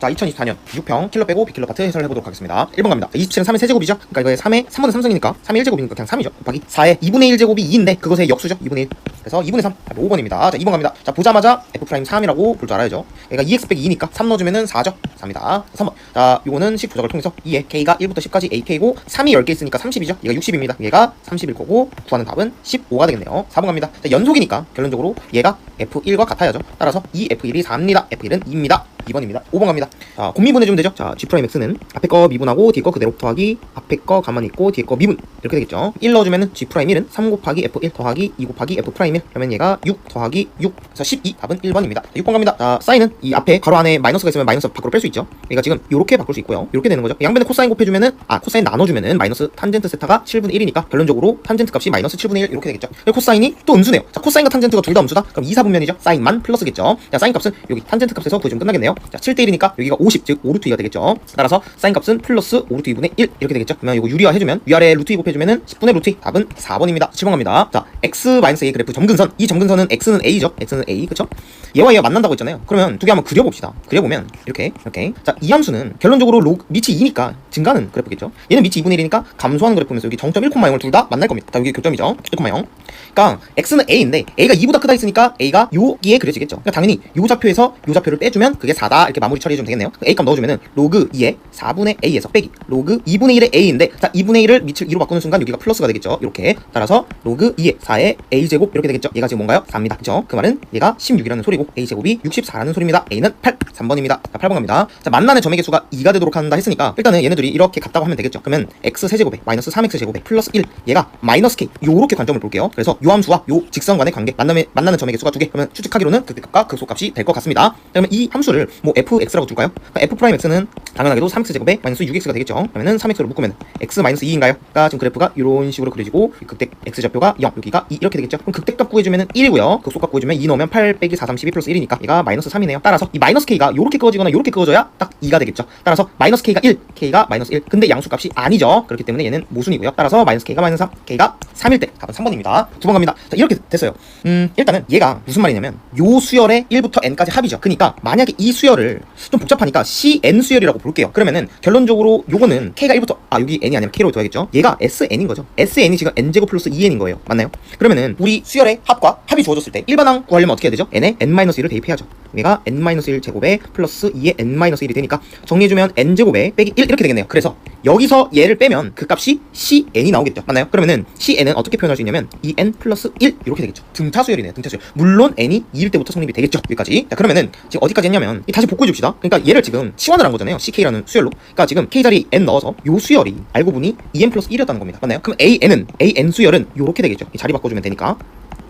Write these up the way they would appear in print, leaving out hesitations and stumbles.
자, 2024년 6평 킬러 빼고 비킬러 파트 해설을 해보도록 하겠습니다. 1번 갑니다. 27은 3의 세제곱이죠? 그러니까 이거에 3의 3번은 3승이니까 3의 1제곱이니까 그냥 3이죠. 곱하기 4의 2분의 1제곱이 2인데 그것의 역수죠. 2분의 1. 그래서 2분의 3. 5번입니다. 자, 2번 갑니다. 자, 보자마자 F'3이라고 볼 줄 알아야죠. 그러니까 2x 빼기 2니까 3 넣어주면은 4죠. 4입니다. 3번. 자, 요거는 식 조작을 통해서 2에 K가 1부터 10까지 AK고 3이 10개 있으니까 30이죠. 얘가 60입니다. 얘가 30일 거고 구하는 답은 15가 되겠네요. 4번 갑니다. 자, 연속이니까 결론적으로 얘가 F1과 같아야죠. 따라서 2F1이 4입니다. F1은 2입니다. 2번입니다. 5번 갑니다. 자, 곱미분해주면 되죠. 자, G'X는 앞에 거 미분하고 뒤에 거 그대로 더하기 앞에 거 가만히 있고 뒤에 거 미분 이렇게 되겠죠. 1 넣어주면은 G'1은 3 곱하기 F1 더하기 2 곱하기 F'1 그러면 얘가 6 더하기 6 그래서 12 답은 1번입니다. 6번 갑니다. 자, 사인은 이 앞에 가로 안에 마이너스가 있으면 마이너스 밖으로 뺄 수 있죠. 그러니까 지금 요렇게 바꿀 수 있고요. 요렇게 되는 거죠. 양변에 코사인 곱해주면은 코사인 나눠주면은 마이너스 탄젠트 세타가 7분의 1이니까 결론적으로 탄젠트 값이 마이너스 7분의 1 이렇게 되겠죠. 그리고 코사인이 또 음수네요. 자, 코사인과 탄젠트가 둘 다 음수다. 그럼 2, 4분면이죠. 사인만 플러스겠죠. 자, 사인 값은 여기 탄젠트 값에서 구해주면 끝나겠네요. 자, 7대 1이니까 여기가 50, 즉 5루트 2가 되겠죠. 따라서 사인 값은 플러스 5루트 2분의 1 이렇게 되겠죠. 그러면 이거 유리화 해주면 위아래 루트 2 곱해주면은 10분의 루트 2 답은 4번입니다. 7번 갑니다. 자, x-a 그래프 점근선. 이 점근선은 x는 a죠. x는 a 그쵸? 얘와 얘가 만난다고 했잖아요. 그러면 두 개 한번 그려봅시다. 그려보면 이렇게 자, 이 함수는 결론적으로 밑이 2니까 증가하는 그래프겠죠. 얘는 밑이 2분의 1이니까 감소하는 그래프면서 여기 0.1,0을 둘 다 만날 겁니다. 자, 여기 교점이죠. 1,0. 그러니까 x는 a인데 a가 2보다 크다 했으니까 a가 여기에 그려지겠죠. 그러니까 당연히 요 좌표에서 요 좌표를 빼주면 그게 4다 이렇게 마무리 처리해주면 되겠네요. a 값 넣어주면은 로그 2의 4분의 a에서 빼기 로그 2분의 1의 a인데 자, 2분의 1을 밑을 2로 바꾸는 순간 여기가 플러스가 되겠죠. 이렇게 따라서 로그 2의 4의 a제곱 이렇게 되겠죠. 얘가 지금 뭔가요? 4입니다. 그쵸? 그 말은 얘가 16이라는 소리고 a제곱이 64라는 소리입니다. a는 8, 3번입니다. 자, 8번 갑니다. 자, 만나는 점의 개수가 2가 되도록 한다 했으니까 일단은 얘네들이 이렇게 같다고 하면 되겠죠. 그러면 x 세제곱에 마이너스 3x 제곱에 플러스 1 얘가 마이너스 k 요렇게 관점을 볼게요. 그래서 요 함수와 요 직선 간의 관계 만나는 점의 개수가 2개 그러면 추측하기로는 극대값과 극소값이 될 것 같습니다. 그러면 이 함수를 뭐 fx라고 줄까요? 그러니까 f'x는 당연하게도 3x 제곱에 마이너스 6x가 되겠죠. 그러면은 3x로 묶으면 x 마이너스 2인가요? 그러니까 지금 그래프가 이런 식으로 그려지고 극대 x 좌표가 0 여기가 2 이렇게 되겠죠. 그럼 극대값 구해주면은 1이고요. 극소값 구해주면 2 넣으면 8 빼기 4 32 플러스 1이니까 얘가 마이너스 3이네요. 따라서 이 마이너스 k가 요렇게 그어지거나 요렇게 그어져야 딱 2가 되겠죠. 따라서 마이너스 k가 1 k가 마이너스 1 근데 양수값이 아니죠. 그렇기 때문에 얘는 모순이고요. 따라서 마이너스 k가 마이너스 3 k가 3일 때 답은 3번입니다. 2번 갑니다. 자, 이렇게 됐어요. 일단은 얘가 무슨 말이냐면 요 수열의 1부터 n까지 합이죠. 그러니까 만약에 이 수열을 좀 복잡하니까 cn 수열이라고 볼게요. 그러면은 결론적으로 요거는 k가 1부터 여기 n이 아니면 k로 둬야겠죠. 얘가 sn인 거죠. sn이 지금 n제곱 플러스 2n인 거예요. 맞나요? 그러면은 우리 수열의 합과 합이 주어졌을 때 일반항 구하려면 어떻게 해야 되죠? n에 n-1을 대입해야죠. 얘가 n-1 제곱에 플러스 2의 n-1이 되니까 정리해주면 n제곱에 빼기 1 이렇게 되겠네요. 그래서 여기서 얘를 빼면 그 값이 cn이 나오겠죠. 맞나요? 그러면은 cn은 어떻게 표현할 수 있냐면 2n 플러스 1 이렇게 되겠죠. 등차수열이네요. 등차수열. 물론 n이 2일 때부터 성립이 되겠죠. 여기까지. 자, 그러면은 지금 어디까지 했냐면 다시 복구해 줍시다. 그러니까 얘를 지금 치환을 한 거잖아요. ck라는 수열로. 그러니까 지금 k 자리 n 넣어서 요 수열이 알고 보니 2n 플러스 1이었다는 겁니다. 맞나요? 그럼 an 수열은 요렇게 되겠죠. 자리 바꿔주면 되니까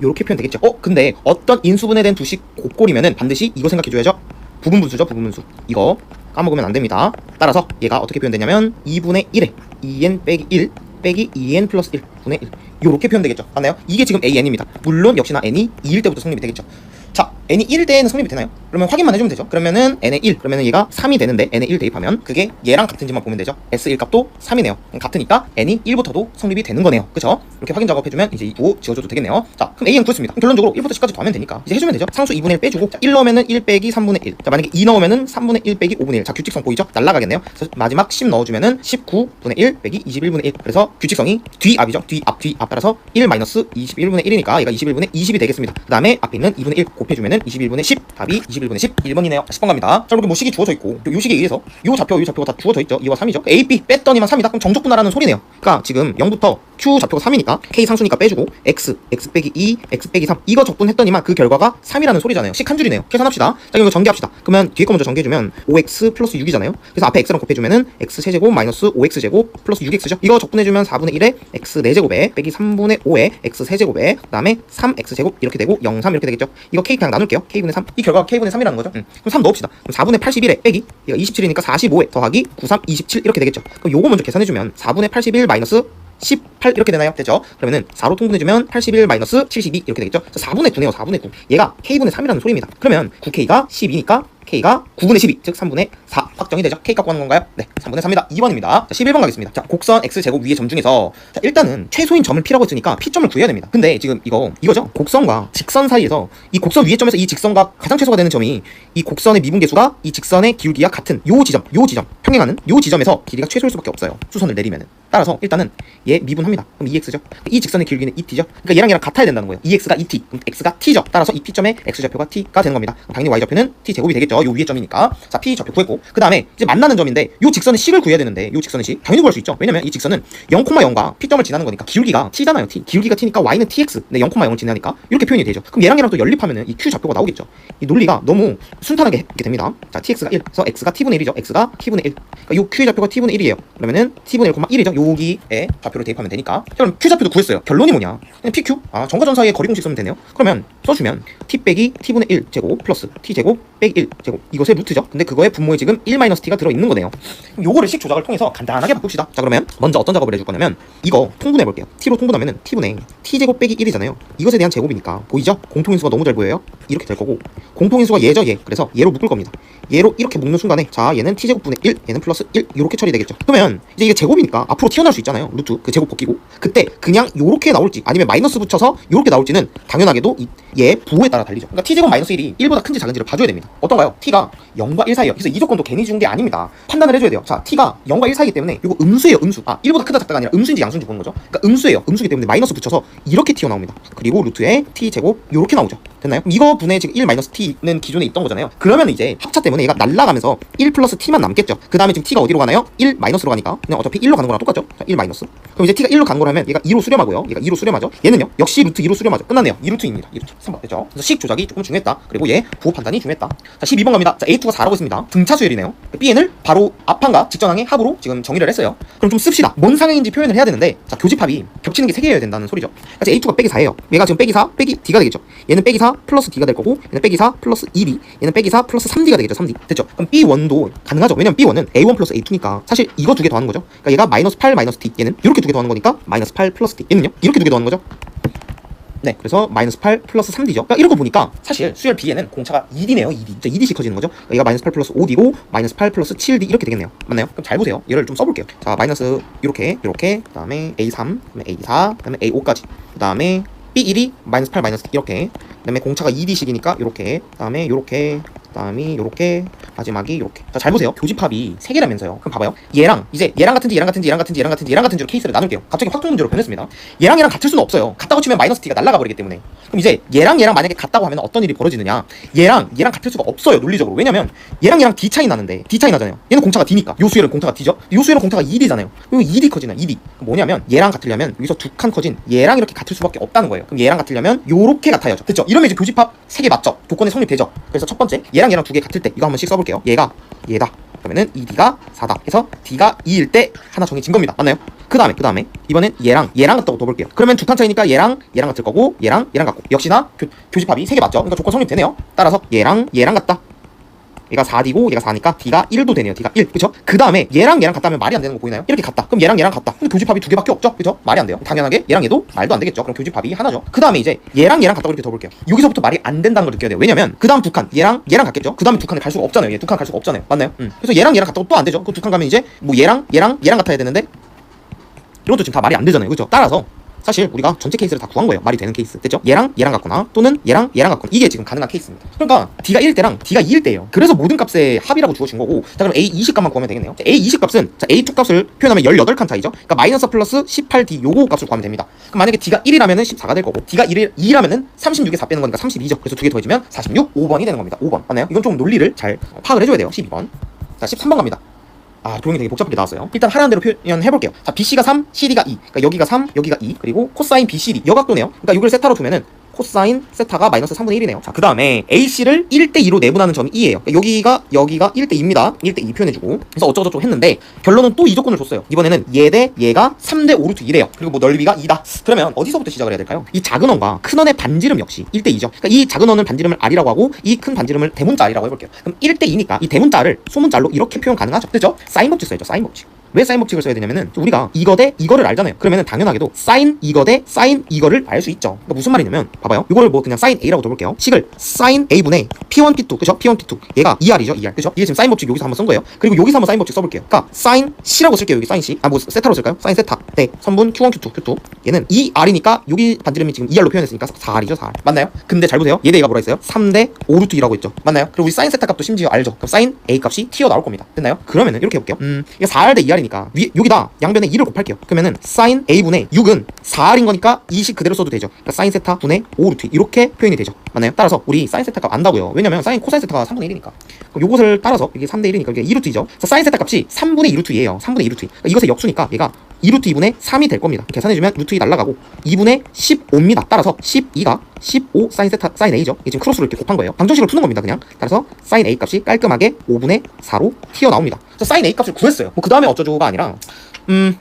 요렇게 표현 되겠죠. 근데 어떤 인수분해 된 두식 곱골이면은 반드시 이거 생각해줘야죠. 부분분수죠. 부분분수. 이거 까먹으면 안 됩니다. 따라서 얘가 어떻게 표현되냐면 2분의 1에 2n 빼기 1 빼기 2n 플러스 1 분의 1 요렇게 표현되겠죠. 맞나요? 이게 지금 an입니다. 물론 역시나 n이 2일 때부터 성립이 되겠죠. 자, n이 1일 때에는 성립이 되나요? 그러면 확인만 해주면 되죠. 그러면은 n의 1 그러면은 얘가 3이 되는데 n의 1 대입하면 그게 얘랑 같은지만 보면 되죠. s1 값도 3이네요. 같으니까 n이 1부터도 성립이 되는 거네요. 그쵸? 이렇게 확인 작업해주면 이제 2 지워줘도 되겠네요. 자, 그럼 a는 구했습니다. 결론적으로 1부터 10까지 더하면 되니까 이제 해주면 되죠. 상수 2분의 1 빼주고 자, 1 넣으면은 1 빼기 3분의 1 자, 만약에 2 넣으면은 3분의 1 빼기 5분의 1 자, 규칙성 보이죠? 날라가겠네요. 그래서 마지막 10 넣어주면은 19분의 1 빼기 21분의 1 그래서 규칙성이 뒤앞이죠. 뒤앞 따라서 1 마이너스 21분의 1이니까 얘가 21분의 20이 되겠습니다. 그 다음에 앞에 있는 2분의 1 곱해주면은 21분의 10 답이 21분의 10 1번이네요. 10번 갑니다. 자, 이렇게 뭐 식이 주어져 있고 요 식에 의해서 요 좌표가 다 주어져 있죠. 2와 3이죠. a, b 뺐더니만 3이다. 그럼 정적분하라는 소리네요. 그러니까 지금 0부터 q 좌표가 3이니까 k 상수니까 빼주고 x 빼기 2 x 빼기 3 이거 적분했더니만 그 결과가 3이라는 소리잖아요. 식 한 줄이네요. 계산합시다. 자, 이거 전개합시다. 그러면 뒤에 거 먼저 전개해주면 5x 플러스 6이잖아요. 그래서 앞에 x랑 곱해주면은 x 세제곱 마이너스 5x제곱 플러스 6x죠. 이거 적분해주면 4분의 1에 x 4제곱에 빼기 3분의 5에 x 세제곱에 그 다음에 3x제곱 이렇게 되고 0, 3 이렇게 되겠죠. 이거 k 그냥 나눌게요. k분의 3 이 결과가 k분의 3이라는 거죠. 그럼 3 넣읍시다. 그럼 4분의 81에 빼기 얘가 27이니까 45에 더하기 93 27 이렇게 되겠죠. 그럼 요거 먼저 계산해주면 4분의 81 마이너스 18 이렇게 되나요? 됐죠? 그러면은 4로 통분해주면 81 마이너스 72 이렇게 되겠죠? 4분의 9네요. 4분의 9. 얘가 K분의 3이라는 소리입니다. 그러면 9K가 12니까 K가 9분의 12, 즉 3분의 4 확정이 되죠. K 갖고 하는 건가요? 네, 3분의 3입니다. 2번입니다. 자, 11번 가겠습니다. 자, 곡선 X제곱 위의 점 중에서 자, 일단은 최소인 점을 P라고 했으니까 P점을 구해야 됩니다. 근데 지금 이거죠? 곡선과 직선 사이에서 이 곡선 위의 점에서 이 직선과 가장 최소가 되는 점이 이 곡선의 미분계수가 이 직선의 기울기와 같은 요 지점 평행하는 요 지점에서 길이가 최소일 수밖에 없어요. 수선을 내리면은. 따라서 일단은 얘 미분합니다. 그럼 2x죠. 이 직선의 길이는 2t죠. 그러니까 얘랑 같아야 된다는 거예요. 2x가 2t, 그럼 x가 t죠. 따라서 이 P점의 x좌표가 t가 되는 겁니다. 당연히 y좌표는 t제곱이 되겠죠. 요 위의 점이니까. 자, P좌표 구했고 그 다음에 이제 만나는 점인데 요 직선의 식을 구해야 되는데 요 직선의 식 당연히 구할 수 있죠. 왜냐면 이 직선은 0,0과 P점을 지나는 거니까 기울기가 t잖아요. t. 기울기가 t니까 y는 tx. 근데 0,0을 지나니까 이렇게 표현이 되죠. 그럼 얘랑 또 연립하면은 이 Q좌표가 나오겠죠. 이 논리가 너무 순탄하게 이렇게 됩니다. 자, tx가 1. 그래서 x가 t분의 1이죠. x가 t분의 1. 그러니까 요 Q좌표가 t분의 1이에요. 그러면은 t분의 1,1이죠. 여기에 좌표를 대입하면 되니까. 그럼 Q좌표도 구했어요. 결론이 뭐냐? 그냥 PQ. 정과점 사이에 거리 공식 쓰면 되네요. 그러면 써주면 t 빼기 t분의 1 제곱 플러스 t 제곱 빼기 1 제곱 이것의 루트죠. 근데 그거의 분모에 지금 1-t가 들어있는 거네요. 그럼 요거를 식 조작을 통해서 간단하게 바꿉시다. 자, 그러면 먼저 어떤 작업을 해줄 거냐면 이거 통분해 볼게요. t로 통분하면은 t분의 t 제곱 빼기 1이잖아요. 이것에 대한 제곱이니까 보이죠? 공통인수가 너무 잘 보여요. 이렇게 될 거고 공통인수가 얘죠, 얘. 그래서 얘로 묶을 겁니다. 얘로 이렇게 묶는 순간에 자, 얘는 t 제곱분의 1, 얘는 플러스 1 이렇게 처리되겠죠. 그러면 이제 이게 제곱이니까 앞으로 튀어나올 수 있잖아요. 루트 그 제곱 벗기고 그때 그냥 요렇게 나올지 아니면 마이너스 붙여서 요렇게 나올지는 당연하게도 얘 부호에 따라 달리죠. 그러니까 t 제곱 마이너스 1이 1보다 큰지 작은지를 봐줘야 됩니다. 어떤가요? t가 0과 1 사이에요. 그래서 이 조건도 괜히 준 게 아닙니다. 판단을 해줘야 돼요. 자, t가 0과 1 사이이기 때문에 이거 음수예요. 음수. 1보다 크다 작다가 아니라 음수인지 양수인지 보는 거죠. 그러니까 음수예요. 음수기 때문에 마이너스 붙여서 이렇게 튀어나옵니다. 그리고 루트에 t 제곱 요렇게 나오죠. 됐나요? 이거 분의 지금 1 마이너스 t는 기존에 있던 거잖아요. 그러면 이제 합차 때문에 얘가 날라가면서 1 플러스 t만 남겠죠. 그 다음에 지금 t가 어디로 가나요? 1 마이너스로 가니까 그냥 어차피 1로 가는 거랑 똑같죠. 자, 1 마이너스. 그럼 이제 t가 1로 가는 거라면 얘가 2로 수렴하고요. 얘가 2로 수렴하죠. 얘는요. 역시 루트 2로 수렴하죠. 끝났네요. 2루트입니다. 2루트. 3번 됐죠. 그래서 식 조작이 조금 중요했다. 그리고 얘 부호 판단이 중요했다. 자, 12번 갑니다. 자, A2가 4라고 했습니다. 등차 수열이네요. Bn을 바로 앞항과 직전항의 합으로 지금 정의를 했어요. 그럼 좀 씁시다. 뭔 상황인지 표현을 해야 되는데 자, 교집합이 겹치는 게 3개여야 된다는 소리죠. 그래서 A2가 빼기 4예요. 얘가 지금 빼기 4 빼기 D가 되겠죠. 얘는 빼기 4 플러스 D가 될 거고 얘는 빼기 4 플러스 2D 얘는 빼기 4 플러스 3D가 되겠죠. 3D 됐죠. 그럼 B1도 가능하죠. 왜냐면 B1은 A1 플러스 A2니까 사실 이거 두 개 더하는 거죠. 그러니까 얘가 마이너스 8 마이너스 D 얘는 이렇게 두 개 더하는 거니까 마이너스 8 플러스 D 얘는요 이렇게 두 개 더하는 거죠. 네, 그래서 마이너스 8 플러스 3D죠. 그러니까 이런 거 보니까 사실 수열 B에는 공차가 2D네요. 2D. 2D씩 커지는 거죠. 그러니까 얘가 마이너스 8 플러스 5D고 마이너스 8 플러스 7D 이렇게 되겠네요. 맞나요? 그럼 잘 보세요. 얘를 좀 써볼게요. 자, 마이너스 이렇게 그다음에 A3, 그다음에 A4, 그다음에 A5까지. 그다음에 B1이 마이너스 8 마이너스 D 이렇게. 그다음에 공차가 2D씩이니까 이렇게. 그다음에 요렇게. 그다음이 요렇게 마지막이 요렇게. 자, 잘 보세요. 교집합이 3개라면서요. 그럼 봐봐요. 얘랑 이제 얘랑 같은지 얘랑 같은지 얘랑 같은지 얘랑 같은지 얘랑 같은지로 케이스를 나눌게요. 갑자기 확정 문제로 변했습니다. 얘랑 같을 수는 없어요. 같다고 치면 마이너스 t가 날아가 버리기 때문에. 그럼 이제 얘랑 만약에 같다고 하면 어떤 일이 벌어지느냐? 얘랑 같을 수가 없어요. 논리적으로. 왜냐면 얘랑 D 차이 나는데 D 차이 나잖아요. 얘는 공차가 D니까. 요 수열은 공차가 D죠. 요 수열은 공차가 2D잖아요. 그리고 2D 커지나 2D. 뭐냐면 얘랑 같으려면 여기서 두 칸 커진 얘랑 이렇게 같을 수밖에 없다는 거예요. 그럼 얘랑 같으려면 요렇게 같아야죠. 됐죠? 이러면 이제 교집합 3개 맞죠? 조건이 성립되죠. 그래서 첫 번째 얘랑 두 개 같을 때 이거 한 번씩 써볼게요. 얘다. 그러면은 이 D가 4다 해서 D가 2일 때 하나 정해진 겁니다. 맞나요? 그 다음에 이번엔 얘랑 같다고 더 볼게요. 그러면 두 칸 차이니까 얘랑 같을 거고 얘랑 같고 역시나 교집합이 3개 맞죠? 그러니까 조건 성립되네요. 따라서 얘랑 같다. 얘가 4D고 얘가 4니까 D가 1도 되네요. D가 1. 그쵸? 그 다음에 얘랑 같다면 말이 안 되는 거 보이나요? 이렇게 같다. 그럼 얘랑 같다. 근데 교집합이 2개밖에 없죠? 그쵸? 말이 안 돼요. 당연하게 얘랑 얘도 말도 안 되겠죠. 그럼 교집합이 하나죠. 그 다음에 이제 얘랑 같다고 이렇게 더 볼게요. 여기서부터 말이 안 된다는 걸 느껴야 돼요. 왜냐면 그 다음 두 칸 얘랑 같겠죠? 그 다음에 두 칸을 갈 수가 없잖아요. 얘 두 칸 갈 수가 없잖아요. 맞나요? 그래서 얘랑 같다고 또 안 되죠. 그 두 칸 가면 이제 뭐 얘랑 같아야 되는데 이런 것도 지금 다 말이 안 되잖아요. 그죠? 따라서 사실 우리가 전체 케이스를 다 구한 거예요. 말이 되는 케이스. 됐죠? 얘랑 같거나 또는 얘랑 같거나 이게 지금 가능한 케이스입니다. 그러니까 D가 1일 때랑 D가 2일 때예요. 그래서 모든 값의 합이라고 주어진 거고 자, 그럼 A 20값만 구하면 되겠네요. 자, A 20값은 자, A2 값을 표현하면 18칸 차이죠. 그러니까 마이너스 플러스 18D 요거 값을 구하면 됩니다. 그럼 만약에 D가 1이라면은 14가 될 거고 D가 2라면은 36에 4 빼는 거니까 32죠. 그래서 두 개 더해주면 46, 5번이 되는 겁니다. 5번. 맞나요? 이건 좀 논리를 잘 파악을 해줘야 돼요. 12번. 자, 13번 갑니다. 도형이 되게 복잡하게 나왔어요. 일단 하라는 대로 표현해볼게요. 자, BC가 3, CD가 2. 그러니까 여기가 3, 여기가 2. 그리고 코사인 BCD. 여각도네요. 그러니까 이걸 세타로 두면은 코사인 세타가 마이너스 3분의 1이네요. 자, 그 다음에 AC를 1대2로 내분하는 점이 2예요. 그러니까 여기가 1대2입니다. 1대2 표현해주고. 그래서 어쩌고저쩌고 했는데, 결론은 또 이 조건을 줬어요. 이번에는 얘 대 얘가 3대5 루트 2래요. 그리고 뭐 넓이가 2다. 그러면 어디서부터 시작을 해야 될까요? 이 작은 원과 큰 원의 반지름 역시 1대2죠. 그러니까 이 작은 원은 반지름을 R이라고 하고, 이 큰 반지름을 대문자 R이라고 해볼게요. 그럼 1대2니까 이 대문자 R을 소문자 R로 이렇게 표현 가능하죠. 그죠? 사인 법칙 써야죠. 사인 법칙. 왜 사인 법칙을 써야 되냐면은 우리가 이거 대 이거를 알잖아요. 그러면은 당연하게도 사인 이거 대 사인 이거를 알 수 있죠. 그러니까 무슨 말이냐면 봐봐요. 이걸 뭐 그냥 사인 A라고 둬볼게요. 식을 사인 A분의 P1 P2 그죠? P1 P2 얘가 2R이죠. 2R 그죠? 이게 지금 사인 법칙 여기서 한번 쓴 거예요. 그리고 여기서 한번 사인 법칙 써볼게요. 그러니까 사인 C라고 쓸게요. 여기 사인 C 뭐 세타로 쓸까요? 사인 세타 네 선분 Q1 Q2 Q2 얘는 2R이니까 여기 반지름이 지금 2R로 표현했으니까 4R이죠. 4R 맞나요? 근데 잘 보세요. 얘 대가 뭐라 했어요? 3대 5루트 2라고 했죠. 맞나요? 그리고 우리 사인 세타 값도 심지어 알죠. 그럼 사인 A 값이 튀어나올 겁니다. 됐나요? 그러면은 이렇게 해볼게요. 이게 4R 대 2R이니까 여기다 양변에 2를 곱할게요. 그러면은 사인 A분의 6은 4R인 거니까 이 식 그대로 써도 되죠. 그러니까 사인 세타 분의 5루트 이렇게 표현이 되죠. 맞나요? 따라서 우리 사인 세타 값 안다고요. 왜냐면 사인 코사인 세타가 3분의 1이니까. 그럼 요것을 따라서 이게 3대 1이니까 이게 2루트이죠. 그래서 사인 세타 값이 3분의 2루트이에요. 3분의 2루트. 그러니까 이것의 역수니까 얘가 2루트 2분의 3이 될 겁니다. 계산해주면 루트 2 날라가고 2분의 15입니다. 따라서 12가 15 사인 세타 사인 A죠. 이게 지금 크로스로 이렇게 곱한 거예요. 방정식을 푸는 겁니다. 그냥. 따라서 사인 A 값이 깔끔하게 5분의 4로 튀어나옵니다. 그래서 사인 A 값을 구했어요. 뭐 그 다음에 어쩌죠가 아니라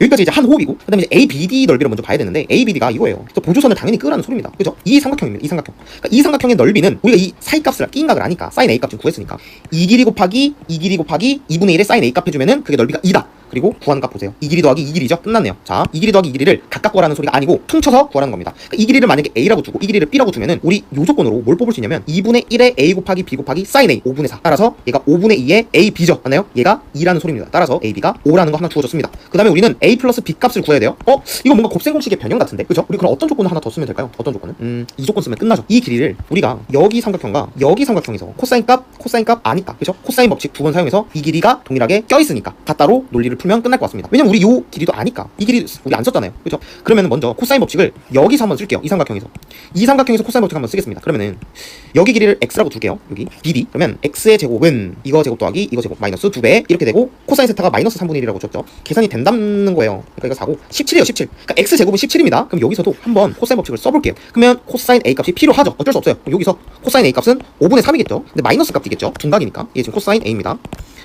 여기까지 이제 한 호흡이고 그다음에 이제 ABD 넓이를 먼저 봐야 되는데 ABD가 이거예요. 그래서 보조선을 당연히 끄라는 소리입니다. 그죠? 이 삼각형입니다. 이 삼각형. 그러니까 이 삼각형의 넓이는 우리가 이 사이 값을 끼인각을 아니까 사인 A 값 지금 구했으니까 이 길이 곱하기 2분의 1의 사인 A 값 해주면은 그게 넓이가 2다. 그리고 구하는 값 보세요. 이 길이 더하기 이 길이죠. 끝났네요. 자, 이 길이 더하기 이 길이를 각각 구하라는 소리가 아니고 퉁쳐서 구하라는 겁니다. 그러니까 이 길이를 만약에 A라고 두고 이 길이를 B라고 두면은 우리 요 조건으로 뭘 뽑을 수 있냐면 2분의 1의 A 곱하기 B 곱하기 사인 A 5분의 4. 따라서 얘가 5분의 2의 A, B죠. 맞나요? 얘가 2라는 소리입니다. 따라서 A, B가 5라는 거 하나 주어졌습니다. 그 다음에 우리는 A 플러스 B 값을 구해야 돼요. 이거 뭔가 곱셈 공식의 변형 같은데? 그죠? 우리 그럼 어떤 조건을 하나 더 쓰면 될까요? 어떤 조건은? 이 조건 쓰면 끝나죠. 이 길이를 우리가 여기 삼각형과 여기 삼각형에서 코사인 값 아니까. 그죠? 코사인 법칙 두 번 사용해서 이 길이가 동일하게 껴있으니까 같다로 논리를 풀면 끝날 것 같습니다. 왜냐면 우리 요 길이도 아니까. 이 길이 우리 안 썼잖아요. 그죠? 그러면 먼저 코사인 법칙을 여기서 한번 쓸게요. 이 삼각형에서 코사인 법칙 한번 쓰겠습니다. 그러면은 여기 길이를 x라고 둘게요. 여기 BD. 그러면 x의 제곱은 이거 제곱 더하기 이거 제곱 마이너스 2배 이렇게 되고 코사인 세타가 마이너스 3분의 1이라고 줬죠. 계산이 된다는 거예요. 그러니까 이거 4고 17이에요. 17. 그러니까 x 제곱은 17입니다. 그럼 여기서도 한번 코사인 법칙을 써볼게요. 그러면 코사인 A 값이 필요하죠. 어쩔 수 없어요. 여기서 코사인 A 값은 5분의 3이겠죠. 근데 마이너스 값이겠죠. 둔각이니까. 이게 지금 코사인 A입니다.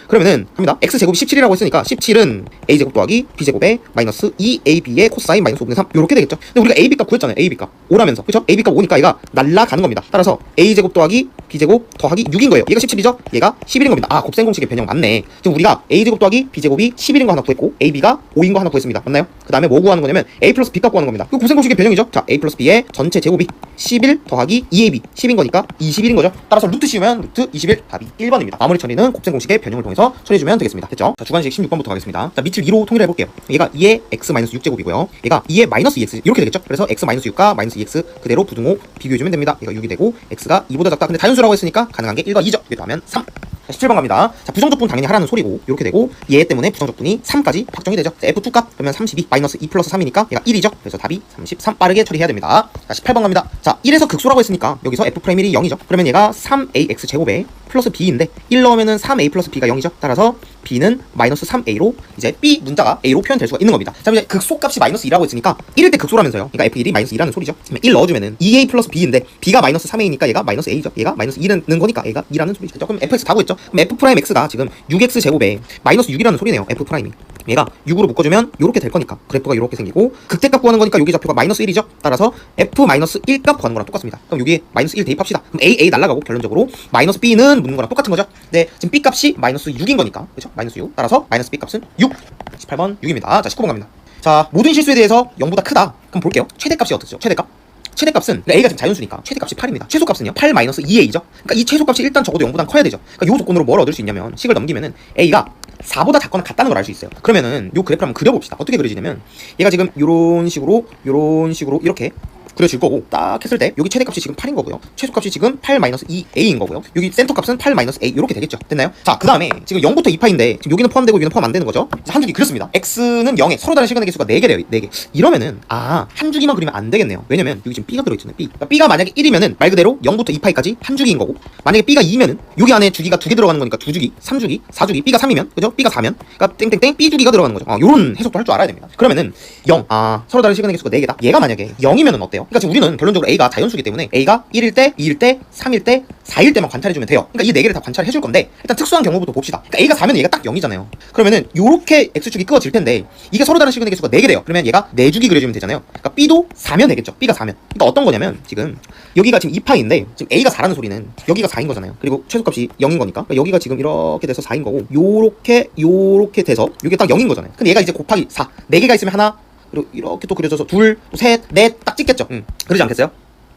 그러면은 합니다. x제곱이 17이라고 했으니까 17은 a제곱 더하기 b제곱에 마이너스 2ab의 코사인 마이너스 5분의 3 요렇게 되겠죠. 근데 우리가 ab 값 구했잖아요. ab 값 5라면서 그쵸? ab 값 5니까 얘가 날라가는 겁니다. 따라서 a제곱 더하기 b제곱 더하기 6인 거예요. 얘가 17이죠? 얘가 11인 겁니다. 아 곱셈 공식의 변형 맞네. 지금 우리가 a제곱 더하기 b제곱이 11인 거 하나 구했고 ab가 5인 거 하나 구했습니다. 맞나요? 그 다음에 뭐 구하는 거냐면 a 플러스 b 값 구하는 겁니다. 이거 곱셈 공식의 변형이죠? 자 a 플러스 b의 전체 제곱이 11 더하기 2ab 10인 거니까 21인 거죠. 따라서 루트 씌우면 루트 21 답이 1번입니다. 마무리 처리는 곱셈 공식의 변형을 통해서 처리해주면 되겠습니다. 됐죠? 자, 주관식 16번부터 가겠습니다. 자, 밑을 2로 통일해 볼게요. 얘가 2의 x-6제곱이고요. 얘가 2의 마이너스 2x 이렇게 되겠죠? 그래서 x-6과 마이너스 2x 그대로 부등호 비교해주면 됩니다. 얘가 6이 되고 x가 2보다 작다. 근데 다연수라고 했으니까 가능한 게 1과 2죠. 이렇게 하면 3. 자, 17번 갑니다. 자, 부정적분 당연히 하라는 소리고 이렇게 되고 얘 때문에 부정적분이 3까지 확정이 되죠. 자, f2 값 그러면 32 마이너스 2 플러스 3이니까 얘가 1이죠. 그래서 답이 33 빠르게 처리해야 됩니다. 자, 18번 갑니다. 자, 1에서 극소라고 했으니까 여기서 f'1이 0이죠. 그러면 얘가 3ax 제곱에 플러스 b인데 1 넣으면은 3a 플러스 b가 0이죠. 따라서 b는 마이너스 3a로 이제 b 문자가 a로 표현될 수가 있는 겁니다. 자, 이제 극소값이 마이너스 2라고 했으니까 1일 때 극소라면서요. 그러니까 f1이 마이너스 2라는 소리죠. 그러면 1 넣어주면은 2a 플러스 b인데 b가 마이너스 3a니까 얘가 마이너스 a죠. 얘가 마이너스 2는 거니까 얘가 2라는 소리죠. 그럼 fx 다 구했죠. 그럼 f'x가 지금 6x 제곱에 마이너스 6이라는 소리네요. f'이. 얘가 6으로 묶어주면 요렇게 될 거니까 그래프가 요렇게 생기고 극대값 구하는 거니까 여기 좌표가 마이너스 1이죠. 따라서 f-1 값 구하는 거랑 똑같습니다. 그럼 여기에 마이너스 1 대입합시다. 그럼 a 날라가고 결론적으로 마이너스 b는 묻는 거랑 똑같은 거죠. 네, 지금 b 값이 마이너스 6인 거니까 그렇죠? 마이너스 6. 따라서 마이너스 b 값은 6. 18번 6입니다. 자, 19번 갑니다. 자, 모든 실수에 대해서 0보다 크다. 그럼 볼게요. 최대값이 어떻죠? 최대값. 최대값은 그러니까 a가 지금 자연수니까 최대값이 8입니다. 최소값은요 8 마이너스 2a죠. 그러니까 이 최소값이 일단 적어도 0보다 커야 되죠. 그러니까 이 조건으로 뭘 얻을 수 있냐면 식을 넘기면은 a가 4보다 작거나 같다는 걸 알 수 있어요. 그러면은 요 그래프를 한번 그려봅시다. 어떻게 그려지냐면 얘가 지금 요런 식으로 이렇게 그려질 거고 딱 했을 때 여기 최대값이 지금 8인 거고요. 최소값이 지금 8-2a인 거고요. 여기 센터값은 8-a 이렇게 되겠죠. 됐나요? 자, 그 다음에 지금 0부터 2파인데 지금 여기는 포함되고 여기는 포함 안 되는 거죠. 한 주기 그렸습니다. x는 0에 서로 다른 시간의 개수가 4개래요. 4개. 이러면은 한 주기만 그리면 안 되겠네요. 왜냐면 여기 지금 b가 들어있잖아요. b. 그러니까 b가 만약에 1이면은 말 그대로 0부터 2파이까지 한 주기인 거고 만약에 b가 2면은 여기 안에 주기가 2개 들어가는 거니까 2주기, 3주기, 4주기, b가 3이면 그죠? b가 4면 그러니까 땡땡땡 b 주기가 들어가는 거죠. 요런 해석도 할 줄 알아야 됩니다. 그러면은 0 서로 다른 시간의 개수가 4개다. 얘가 만약에 0이면은 어때요? 그러니까 지금 우리는 결론적으로 A가 자연수기 때문에 A가 1일 때, 2일 때, 3일 때, 4일 때만 관찰해주면 돼요. 그러니까 이 4개를 다 관찰해줄 건데 일단 특수한 경우부터 봅시다. 그러니까 A가 4면 얘가 딱 0이잖아요. 그러면은 요렇게 X축이 끄어질 텐데 이게 서로 다른 시그널 개수가 4개래요. 그러면 얘가 4주기 그려주면 되잖아요. 그러니까 B도 4면 되겠죠. B가 4면. 그러니까 어떤 거냐면 지금 여기가 지금 2파인데 지금 A가 4라는 소리는 여기가 4인 거잖아요. 그리고 최소값이 0인 거니까 그러니까 여기가 지금 이렇게 돼서 4인 거고 요렇게 돼서 이게 딱 0인 거잖아요. 근데 얘가 이제 곱하기 4 4개가 있으면 하나 그리고 이렇게 또 그려져서 둘, 또 셋, 넷 딱 찍겠죠. 그러지 않겠어요?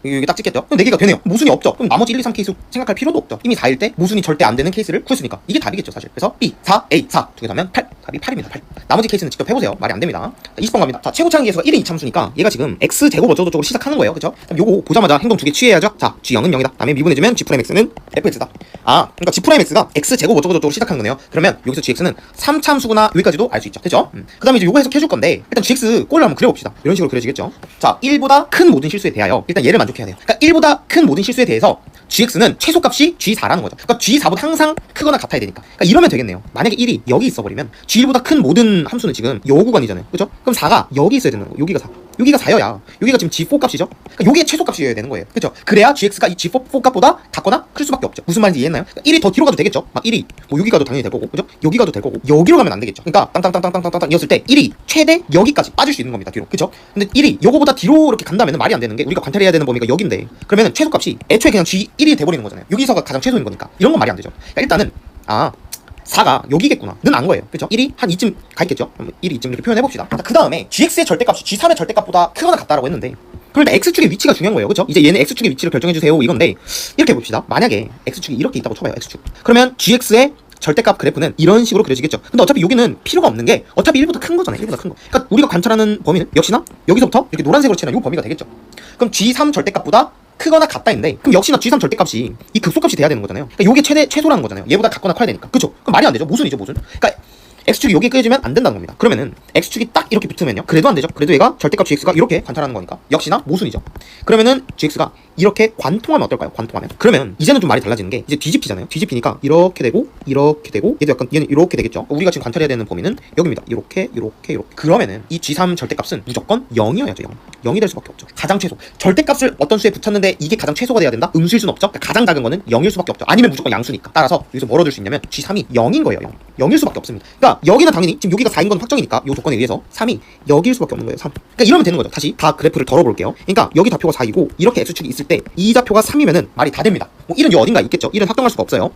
이게 딱 찍겠죠? 그럼 4개가 되네요. 모순이 없죠. 그럼 나머지 1, 2, 3 케이스 생각할 필요도 없죠. 이미 4일 때 모순이 절대 안 되는 케이스를 구했으니까 이게 답이겠죠 사실. 그래서 B, 4, A, 4 두 개 더하면 8. 답이 8입니다. 8. 나머지 케이스는 직접 해보세요. 말이 안 됩니다. 자, 20번 갑니다. 자, 최고 차항 계수가 1의 이참수니까 얘가 지금 X제곱 어쩌고저쩌고 시작하는 거예요. 그쵸? 그럼 요거 보자마자 행동 2개 취해야죠. 자, G0은 0이다. 다음에 미분해주면 G'X는 FX다. 아, 그러니까 G'X가 X제곱 어쩌고저쩌고 시작하는 거네요. 그러면 여기서 GX는 3참수구나 여기까지도 알 수 있죠. 됐죠? 그 다음에 이제 요거 해석해줄 건데 일단 GX 꼴을 한번 그려봅시다. 이런 식으로 그려지겠죠. 자, 1보다 큰 모든 실수에 대하여 일단 얘를 만족해야 돼요. 그러니까 1보다 큰 모든 실수에 대해서 GX는 최소값이 G4라는 거죠. 그러니까 G4보다 항상 크거나 같아야 되니까. 그러니까 이러면 되겠네요. 만약에 1이 여기 있어버리면 G1보다 큰 모든 함수는 지금 요 구간이잖아요. 그죠? 그럼 4가 여기 있어야 되는 거고 여기가 4. 여기가 4여야. 여기가 지금 G4 값이죠? 그러니까 요게 최소값이어야 되는 거예요. 그죠? 그래야 GX가 이 G4 값보다 같거나 클 수밖에 없죠. 무슨 말인지 이해했나요? 그러니까 1이 더 뒤로 가도 되겠죠? 막 1이 뭐 여기 가도 당연히 될 거고, 그죠? 여기 가도 될 거고, 여기로 가면 안 되겠죠. 그러니까 땅땅땅땅땅땅땅 이었을 때 1이 최대 여기까지 빠질 수 있는 겁니다. 뒤로. 그죠? 근데 1이 요거보다 뒤로 이렇게 간다면 말이 안 되는 게 우리가 관찰해야 되는 범위가 여기인데 그러면 최소값이 애초에 그냥 G1이 돼버리는 거잖아요. 여기서가 가장 최소인 거니까. 이런 건 말이 안 되죠. 그러니까 일단은 4가 여기겠구나 는 안 거예요. 그죠? 1이 한 이쯤 가 있겠죠? 1이 이쯤 이렇게 표현해봅시다. 그 다음에 GX의 절대값이 G3의 절대값보다 크거나 같다라고 했는데 그럴 때 X축의 위치가 중요한 거예요. 그죠? 이제 얘는 X축의 위치를 결정해주세요 이건데 이렇게 봅시다. 만약에 X축이 이렇게 있다고 쳐봐요. X축. 그러면 GX의 절대값 그래프는 이런 식으로 그려지겠죠. 근데 어차피 여기는 필요가 없는 게 어차피 1보다 큰 거잖아요. 1보다 큰 거. 그러니까 우리가 관찰하는 범위는 역시나 여기서부터 이렇게 노란색으로 칠한 이 범위가 되겠죠. 그럼 G3 절대값보다 크거나 같다인데 그럼 역시나 G3 절대값이 이 극소값이 돼야 되는 거잖아요. 그러니까 요게 최소라는 거잖아요. 얘보다 같거나 커야 되니까. 그쵸? 그럼 말이 안 되죠. 모순이죠, 모순. 그러니까 X축이 여기 끄어지면 안 된다는 겁니다. 그러면은 X축이 딱 이렇게 붙으면요. 그래도 안 되죠. 그래도 얘가 절대값 GX가 이렇게 관찰하는 거니까 역시나 모순이죠. 그러면은 GX가 이렇게 관통하면 어떨까요? 관통하면. 그러면 이제는 좀 말이 달라지는 게 이제 뒤집히잖아요. 뒤집히니까 이렇게 되고 얘도 약간 얘는 이렇게 되겠죠. 우리가 지금 관찰해야 되는 범위는 여기입니다. 이렇게. 그러면은 이 G3 절대값은 무조건 0이어야죠. 0이 될 수밖에 없죠. 가장 최소. 절대값을 어떤 수에 붙였는데 이게 가장 최소가 돼야 된다? 음수일 수는 없죠. 그러니까 가장 작은 거는 0일 수밖에 없죠. 아니면 무조건 양수니까. 따라서 여기서 뭐로 줄 수 있냐면 G3이 0인 거예요. 0일 수밖에 없습니다. 그러니까 여기는 당연히 지금 여기가 4인 건 확정이니까 이 조건에 의해서 3이 여기일 수밖에 없는 거예요. 3. 그러니까 이러면 되는 거죠. 다시 다 그래프를 덜어볼게요. 그러니까 여기 좌표가 4이고 이렇게 X축이 있을 때 이 좌표가 3이면은 말이 다 됩니다. 뭐 1은 요 어딘가 있겠죠. 1은 확정할 수가 없어요.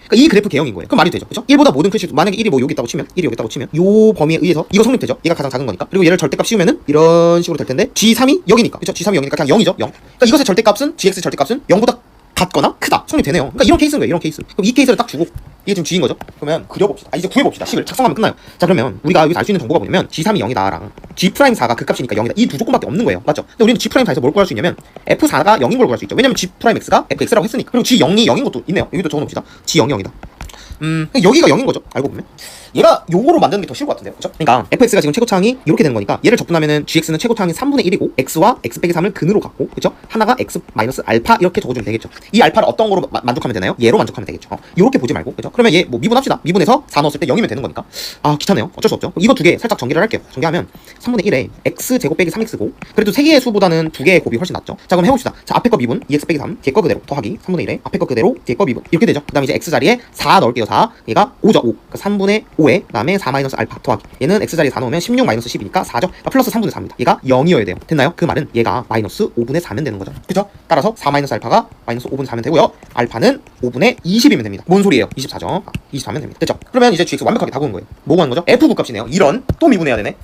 그러니까 이 그래프 개형인 거예요. 그럼 말이 되죠. 그죠? 1보다 모든 클 실수 만약에 1이 뭐 여기 있다고 치면 1이 여기 있다고 치면 요 범위에 의해서 이거 성립되죠. 얘가 가장 작은 거니까. 그리고 얘를 절대값 씌우면은 이런 식으로 될 텐데 G3이 여기니까. 그죠? G3이 0이니까 그냥 0이죠. 0. 그러니까 이것의 절대값은 GX 절대값은 0보다 같거나 크다. 성립되네요. 그러니까 이런 케이스인 거예요. 이런 케이스. 그럼 이 케이스를 딱 주고 이게 지금 G인 거죠. 그러면 그려봅시다. 이제 구해봅시다. 식을 작성하면 끝나요. 자, 그러면 우리가 여기서 알 수 있는 정보가 뭐냐면 G3이 0이다랑 G'4가 그 값이니까 0이다. 이 두 조건밖에 없는 거예요. 맞죠? 근데 우리는 G'4에서 뭘 구할 수 있냐면 F4가 0인 걸 구할 수 있죠. 왜냐면 G'X가 FX라고 했으니까. 그리고 G0이 0인 것도 있네요. 여기도 적어놓읍시다. G0이 0이다. 여기가 0인 거죠. 알고 보면. 얘가 요거로 만드는 게 더 쉬울 것 같은데요. 그쵸? 그러니까 fx가 지금 최고차항이 이렇게 되는 거니까 얘를 적분하면은 gx는 최고차항이 3분의 1이고 x와 x 빼기 3을 근으로 갖고 그쵸? 하나가 x 마이너스 알파 이렇게 적어주면 되겠죠. 이 알파를 어떤 거로 만족하면 되나요? 얘로 만족하면 되겠죠. 요렇게 보지 말고 그죠? 그러면 얘 뭐 미분합시다. 미분해서 4 넣었을 때 0이면 되는 거니까. 아 귀찮네요. 어쩔 수 없죠. 이거 두 개 살짝 전개를 할게요. 전개하면 3분의 1에 x 제곱 빼기 3x고 그래도 3개의 수보다는 2개의 곱이 훨씬 낫죠. 자 그럼 해봅시다. 자 앞에 거 미분 2x 빼기 3 뒤에 거 그대로 더하기 3분의 1에 앞에 거 그대로 뒤에 거 미분 이렇게 되죠. 그 다음에 이제 x 자리에 4 넣을게요. 4 얘가 5죠. 5 그러니까 3분의 5에 그 다음에 4 마이너스 알파 더하기 얘는 x자리에 4 넣으면 16 마이너스 10이니까 4죠. 그러니까 플러스 3분의 4입니다. 얘가 0이어야 돼요. 됐나요? 그 말은 얘가 마이너스 5분의 4면 되는 거죠. 그죠? 따라서 4 마이너스 알파가 마이너스 5분의 4면 되고요. 알파는 5분의 20이면 됩니다. 뭔 소리예요? 24죠. 24면 됩니다. 됐죠? 그러면 이제 gx 완벽하게 다 구한 거예요. 뭐 구한 거죠? f 값이네요. 이런 또 미분해야 되네.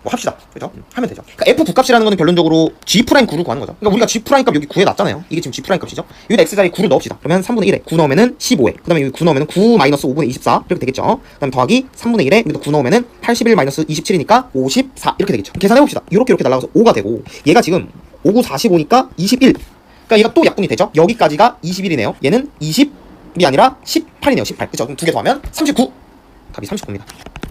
뭐 합시다. 그죠? 하면 되죠. 그러니까 f 값이라는 거는 결론적으로 G'9를 구하는 거죠. 그러니까 우리가 G'값 여기 9에 놨잖아요. 이게 지금 G' 값이죠. 여기다 x자리에 9를 넣읍시다. 그러면 3분의 1에 9 넣으면은 15에 그 다음에 여기 9 넣으면은 9 마이너스 5분의 24 이렇게 되겠죠. 그 다음 더하기 3분의 1에 여기다 9 넣으면은 81 마이너스 27이니까 54 이렇게 되겠죠. 계산해봅시다. 이렇게 날라가서 5가 되고 얘가 지금 5, 9, 45니까 21 그러니까 얘가 또 약분이 되죠. 여기까지가 21이네요. 얘는 20이 아니라 18이네요. 18 그죠? 그럼 두 개 더하면 39 답이 39입니다.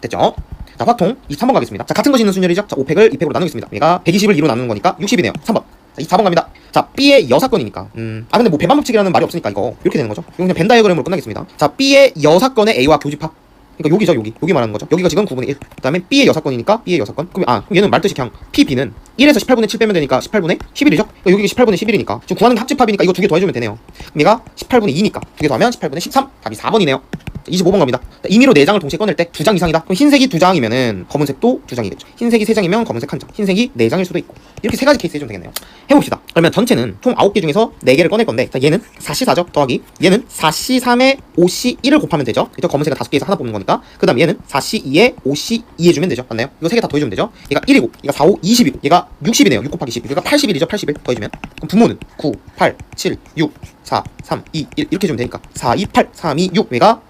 됐죠? 자, 확통 23번 가겠습니다. 자, 같은 것이 있는 순열이죠. 자, 5팩을 2팩으로 나누겠습니다. 얘가 120을 2로 나누는 거니까 60이네요. 3번. 자, 24번 갑니다. 자, B의 여사건이니까. 근데 뭐 배반법칙이라는 말이 없으니까 이거 이렇게 되는 거죠. 이거 그냥 벤 다이어그램으로 끝나겠습니다. 자, B의 여사건의 A와 교집합. 그러니까 여기죠, 여기 말하는 거죠. 여기가 지금 9분의 1. 그 다음에 B의 6건이니까 B의 6건. 그럼 얘는 말뜻이 그냥 P, B는 1에서 18분의 7 빼면 되니까 18분의 11이죠. 그러니까 여기가 18분의 11이니까 지금 구하는 게 합집합이니까 이거 두 개 더해주면 되네요. 그럼 얘가 18분의 2니까 두 개 더하면 18분의 13. 답이 4번이네요. 25번 갑니다. 임의로 4장을 동시에 꺼낼 때 2장 이상이다. 그럼 흰색이 2장이면은 검은색도 2장이겠죠. 흰색이 3장이면 검은색 1장. 흰색이 4장일 수도 있고. 이렇게 3가지 케이스 해주면 되겠네요. 해봅시다. 그러면 전체는 총 9개 중에서 4개를 꺼낼 건데, 자, 얘는 4C4죠. 더하기. 얘는 4C3에 5C1을 곱하면 되죠. 그죠? 검은색은 5개에서 하나 뽑는 거니까. 그 다음 얘는 4C2에 5C2 해주면 되죠. 맞나요? 이거 3개 다 더해주면 되죠. 얘가 1이고, 얘가 4, 5, 20이고, 얘가 60이네요. 6 곱하기 10. 얘가 81이죠. 81 더해주면. 그럼 분모는 9, 8, 7, 6, 4, 3, 2, 1 이렇게 해주면 되니까 4, 2, 8, 3, 2, 6. 얘가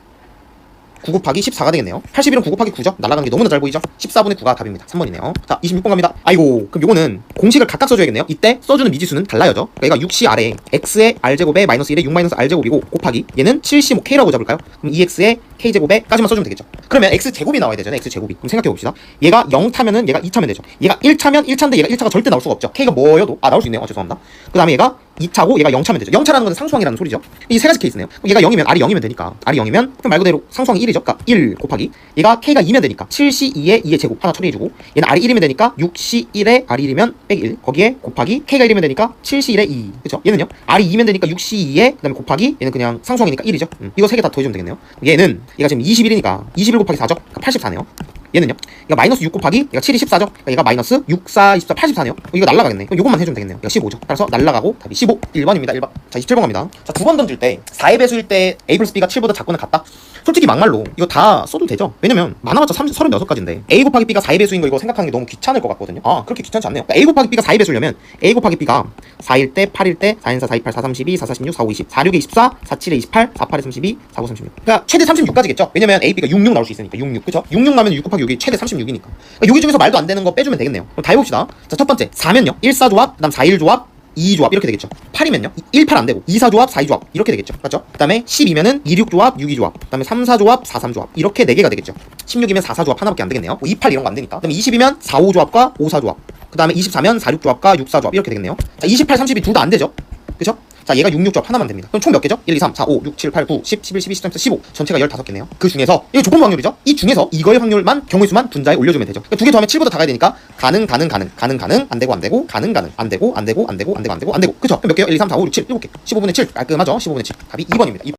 9 곱하기 14가 되겠네요. 81은 9 곱하기 9죠? 날아가는 게 너무나 잘 보이죠? 14분의 9가 답입니다. 3번이네요. 자, 26번 갑니다. 아이고, 그럼 요거는 공식을 각각 써줘야겠네요. 이때 써주는 미지수는 달라요죠. 그러니까 얘가 6C 아래 x의 r제곱에 마이너스 1에 6 마이너스 r제곱이고 곱하기 얘는 7C5K라고 잡을까요? 그럼 2x의 K제곱에 까지만 써주면 되겠죠. 그러면 x제곱이 나와야 되잖아요. x제곱이. 그럼 생각해봅시다. 얘가 0 타면은 얘가 2 차면 되죠. 얘가 1 차면 1차인데 얘가 1차가 절대 나올 수가 없죠. K가 뭐여도 나올 수 있네요. 죄송합니다. 그 다음에 얘가 2차고 얘가 0차면 되죠. 0차라는 건 상수항이라는 소리죠. 이 3가지 케이스네요. 그럼 얘가 0이면 R이 0이면 되니까 R이 0이면 그럼 말 그대로 상수항이 1이죠. 그러니까 1 곱하기 얘가 K가 2면 되니까 7C2의 2의 제곱 하나 처리해주고 얘는 R이 1이면 되니까 6C1의 R이 1이면 빼기 1 거기에 곱하기 K가 1이면 되니까 7C1의 2 그쵸? 얘는요 R이 2면 되니까 6C2의 그 다음에 곱하기 얘는 그냥 상수항이니까 1이죠. 이거 3개 다 더해주면 되겠네요. 얘는 얘가 지금 21이니까 21 곱하기 4죠. 그러니까 84네요. 얘는요 얘가 마이너스 6 곱하기 얘가 7이 14죠. 그러니까 얘가 마이너스 6, 4, 24, 84네요. 이거 날라가겠네. 그럼 요것만 해주면 되겠네요. 얘가 15죠. 따라서 날라가고 답이 15. 1번입니다. 1번. 자, 27번 갑니다. 자, 두 번 던질 때 4의 배수일 때 A 플러스 B가 7보다 작거나 같다? 솔직히 막말로 이거 다 써도 되죠. 왜냐면 많아봤자 36가지인데 A 곱하기 B가 4의 배수인 거 이거 생각하는 게 너무 귀찮을 것 같거든요. 아, 그렇게 귀찮지 않네요. 그러니까 A 곱하기 B가 4의 배수려면 A 곱하기 B가 4일 때, 8일 때, 4인 4, 4, 28, 4, 32, 4, 46, 4, 5, 20, 4, 6에 24, 4, 7에 28, 4, 8에 32, 4, 9, 36. 그러니까 최대 36까지겠죠. 왜냐면 A, B가 66 나올 수 있으니까 66, 그쵸? 66 나면 6 곱하기 6이 최대 36이니까. 그러니까 여기 중에서 말도 안 되는 거 빼주면 되겠네요. 그럼 다 해봅시다. 자, 첫 번째 4면요 1, 4 조합, 그 다음 4, 1 조합, 2, 조합 이렇게 되겠죠. 8이면요 1, 8 안 되고 2, 4 조합, 4, 2 조합 이렇게 되겠죠. 맞죠? 그 다음에 12면은 2, 6 조합, 6, 2 조합, 그 다음에 3, 4 조합, 4, 3 조합 이렇게 4개가 되겠죠. 16이면 4, 4 조합 하나밖에 안 되겠네요. 뭐 2, 8 이런 거 안 되니까. 그 다음에 20이면 4, 5 조합과 5, 4 조합, 그 다음에 24면 4, 6 조합과 6, 4 조합 이렇게 되겠네요. 자, 28, 30이 둘 다 안 되죠. 그쵸? 자, 얘가 6, 6 조합 하나만 됩니다. 그럼 총 몇 개죠? 1, 2, 3, 4, 5, 6, 7, 8, 9, 10, 11, 12, 13, 14, 15 전체가 15개네요. 그 중에서 이거 조건 확률이죠? 이 중에서 이거의 확률만 경우의 수만 분자에 올려주면 되죠. 그러니까 두 개 더하면 7보다 다 가야 되니까 가능 안 되고 안 되고 가능 안 되고 안 되고 안 되고 안 되고 안 되고 안 되고 그쵸? 그럼 몇 개요? 1, 2, 3, 4, 5, 6, 7 7개 15분의 7 깔끔하죠? 15분의 7 답이 2번입니다.